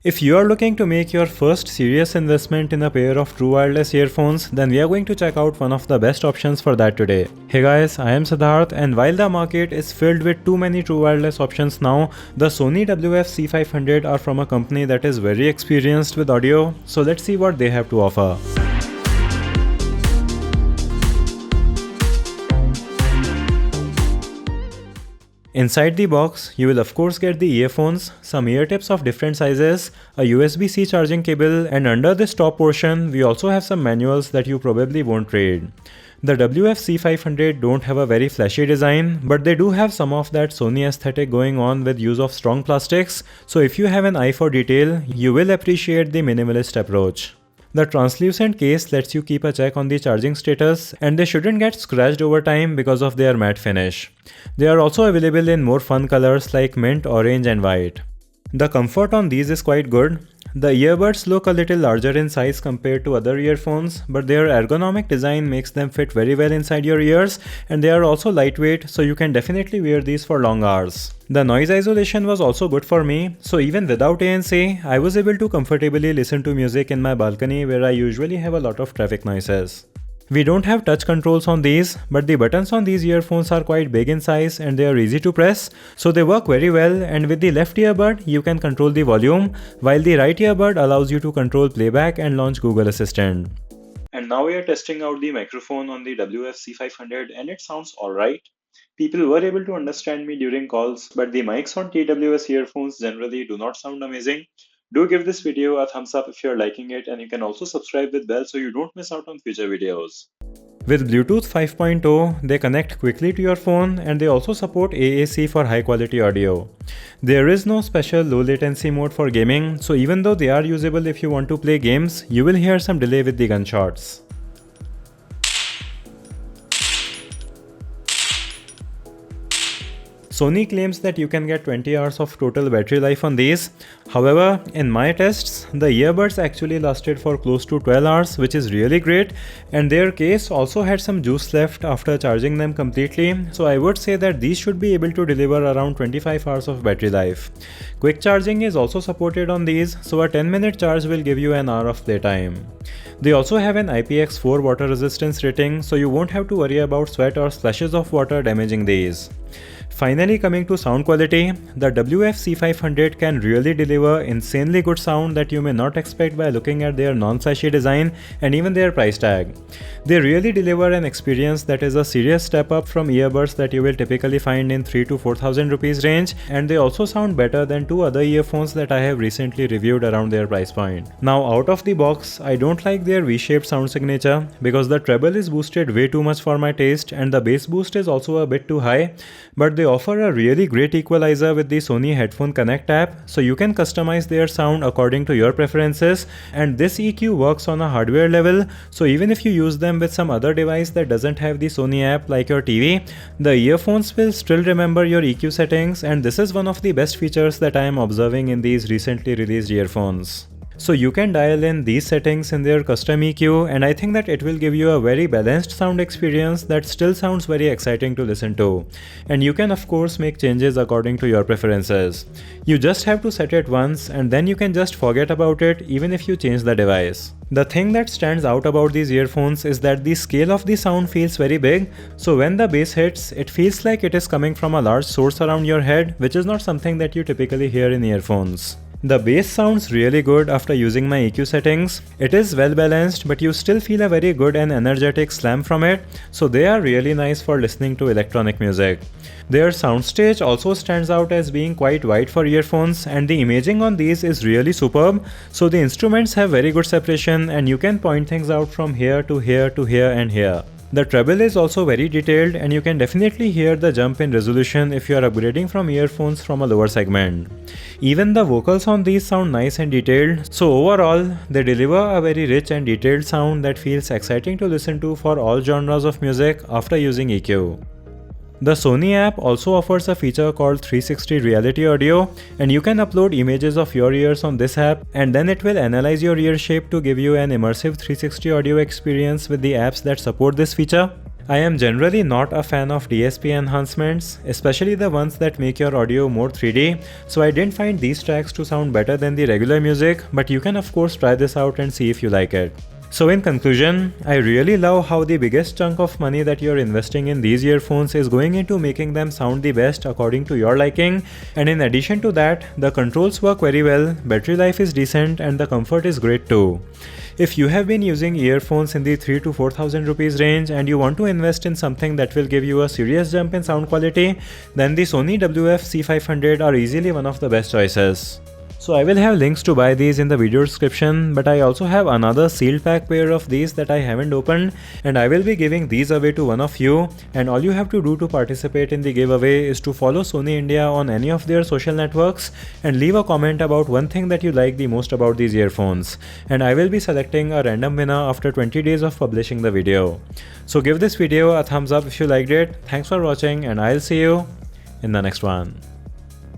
If you are looking to make your first serious investment in a pair of true wireless earphones, then we are going to check out one of the best options for that today. Hey guys, I am Siddharth, and while the market is filled with too many true wireless options now, the Sony WF-C500 are from a company that is very experienced with audio, so let's see what they have to offer. Inside the box, you will of course get the earphones, some ear tips of different sizes, a USB-C charging cable, and under this top portion, we also have some manuals that you probably won't read. The WF-C500 don't have a very flashy design, but they do have some of that Sony aesthetic going on with use of strong plastics, so if you have an eye for detail, you will appreciate the minimalist approach. The translucent case lets you keep a check on the charging status, and they shouldn't get scratched over time because of their matte finish. They are also available in more fun colors like mint, orange and white. The comfort on these is quite good. The earbuds look a little larger in size compared to other earphones, but their ergonomic design makes them fit very well inside your ears, and they are also lightweight, so you can definitely wear these for long hours. The noise isolation was also good for me, so even without ANC, I was able to comfortably listen to music in my balcony where I usually have a lot of traffic noises. We don't have touch controls on these, but the buttons on these earphones are quite big in size and they are easy to press, so they work very well, and with the left earbud you can control the volume, while the right earbud allows you to control playback and launch Google Assistant. And now we are testing out the microphone on the WF-C500 and it sounds alright. People were able to understand me during calls, but the mics on TWS earphones generally do not sound amazing. Do give this video a thumbs up if you're liking it, and you can also subscribe with bell so you don't miss out on future videos. With Bluetooth 5.0, they connect quickly to your phone, and they also support AAC for high quality audio. There is no special low latency mode for gaming, so even though they are usable if you want to play games, you will hear some delay with the gunshots. Sony claims that you can get 20 hours of total battery life on these. However, in my tests, the earbuds actually lasted for close to 12 hours, which is really great, and their case also had some juice left after charging them completely, so I would say that these should be able to deliver around 25 hours of battery life. Quick charging is also supported on these, so a 10-minute charge will give you an hour of playtime. They also have an IPX4 water resistance rating, so you won't have to worry about sweat or splashes of water damaging these. Finally, coming to sound quality, the WF-C500 can really deliver insanely good sound that you may not expect by looking at their non-flashy design and even their price tag. They really deliver an experience that is a serious step up from earbuds that you will typically find in 3 to 4,000 rupees range, and they also sound better than two other earphones that I have recently reviewed around their price point. Now, out of the box, I don't like their V-shaped sound signature because the treble is boosted way too much for my taste and the bass boost is also a bit too high, but they offer a really great equalizer with the Sony Headphone Connect app, so you can customize their sound according to your preferences, and this EQ works on a hardware level, so even if you use them with some other device that doesn't have the Sony app like your TV, the earphones will still remember your EQ settings, and this is one of the best features that I am observing in these recently released earphones. So you can dial in these settings in their custom EQ, and I think that it will give you a very balanced sound experience that still sounds very exciting to listen to. And you can of course make changes according to your preferences. You just have to set it once and then you can just forget about it even if you change the device. The thing that stands out about these earphones is that the scale of the sound feels very big, so when the bass hits, it feels like it is coming from a large source around your head, which is not something that you typically hear in earphones. The bass sounds really good after using my EQ settings. It is well balanced, but you still feel a very good and energetic slam from it, so they are really nice for listening to electronic music. Their soundstage also stands out as being quite wide for earphones, and the imaging on these is really superb, so the instruments have very good separation and you can point things out from here to here to here and here. The treble is also very detailed and you can definitely hear the jump in resolution if you are upgrading from earphones from a lower segment. Even the vocals on these sound nice and detailed, so overall, they deliver a very rich and detailed sound that feels exciting to listen to for all genres of music after using EQ. The Sony app also offers a feature called 360 Reality Audio, and you can upload images of your ears on this app and then it will analyze your ear shape to give you an immersive 360 audio experience with the apps that support this feature. I am generally not a fan of DSP enhancements, especially the ones that make your audio more 3D, so I didn't find these tracks to sound better than the regular music, but you can of course try this out and see if you like it. So in conclusion, I really love how the biggest chunk of money that you're investing in these earphones is going into making them sound the best according to your liking, and in addition to that, the controls work very well, battery life is decent, and the comfort is great too. If you have been using earphones in the 3 to 4000 rupees range and you want to invest in something that will give you a serious jump in sound quality, then the Sony WF-C500 are easily one of the best choices. So I will have links to buy these in the video description, but I also have another sealed pack pair of these that I haven't opened, and I will be giving these away to one of you, and all you have to do to participate in the giveaway is to follow Sony India on any of their social networks and leave a comment about one thing that you like the most about these earphones, and I will be selecting a random winner after 20 days of publishing the video. So give this video a thumbs up if you liked it, thanks for watching, and I'll see you in the next one.